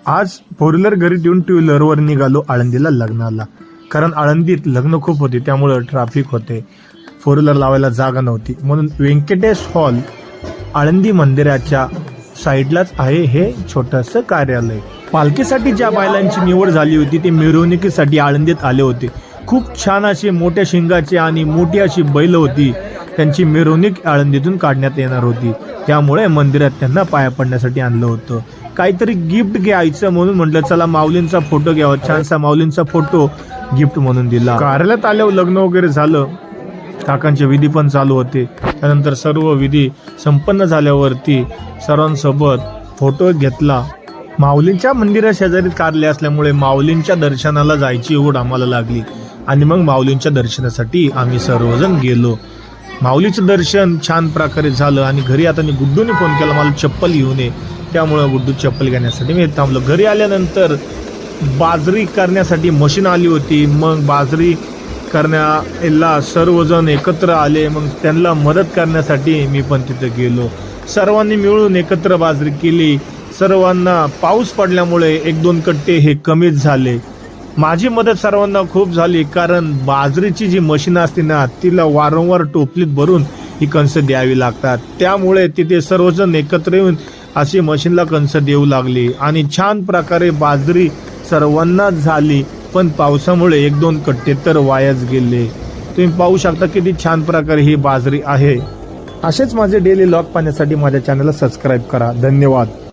आज four wheeler घरी ठेवून टू व्हीलरवर निघालो आळंदीला लग्नाला. कारण आळंदीत लग्न खूप होते, त्यामुळं ट्रॅफिक होते, फोर व्हीलर लावायला जागा नव्हती. म्हणून व्यंकटेश हॉल आळंदी मंदिराच्या साईडलाच आहे हे छोटंसं कार्यालय. पालखीसाठी ज्या बैलांची निवड झाली होती ते मिरवणुकीसाठी आळंदीत आले होते. खूप छान असे मोठ्या शिंगाचे आणि मोठी अशी बैल होती. त्यांची मिरवणूक आळंदीतून काढण्यात येणार होती, त्यामुळे मंदिरात त्यांना पाया पडण्यासाठी आणलं होतं. काहीतरी गिफ्ट घ्यायचं म्हणून म्हटलं चला माऊलींचा फोटो घ्यावा. छानसा माऊलींचा फोटो गिफ्ट म्हणून दिला. कार्यालयात आल्यावर लग्न वगैरे झालं, काकांचे विधी पण चालू होते. त्यानंतर सर्व विधी संपन्न झाल्यावरती सर्वांसोबत फोटो घेतला. माऊलींच्या मंदिरा शेजारी कार्यालय असल्यामुळे माऊलींच्या दर्शनाला जायची ओढ आम्हाला लागली आणि मग माऊलींच्या दर्शनासाठी आम्ही सर्वजण गेलो. माऊलीचं दर्शन छान प्रकारे झालं आणि घरी आता मी गुड्डूने फोन केला मला चप्पल घेऊन ये, त्यामुळं गुड्डू चप्पल घेण्यासाठी मी थांबलो. घरी आल्यानंतर बाजरी करण्यासाठी मशीन आली होती. मग बाजरी करण्याला सर्वजण एकत्र आले. मग त्यांना मदत करण्यासाठी मी पण तिथे गेलो. सर्वांनी मिळून एकत्र बाजरी केली. सर्वांना पाऊस पडल्यामुळे एक दोन कट्टे हे कमीच झाले. माझी मदत सर्वांना खूप झाली, कारण बाजरीची जी मशीन असते ना तिला वारंवार टोपलीत भरून ही कणस द्यावी लागतात. त्यामुळे तिथे सर्वजण एकत्र येऊन अशी मशीनला कणस देऊ लागली आणि छान प्रकारे बाजरी सर्वांनाच झाली. पण पावसामुळे एक दोन कट्टे तर वायाच गेले. तुम्ही पाहू शकता किती छान प्रकारे ही बाजरी आहे. असेच माझे डेली लॉग पाहण्यासाठी माझ्या चॅनलला सबस्क्राईब करा. धन्यवाद.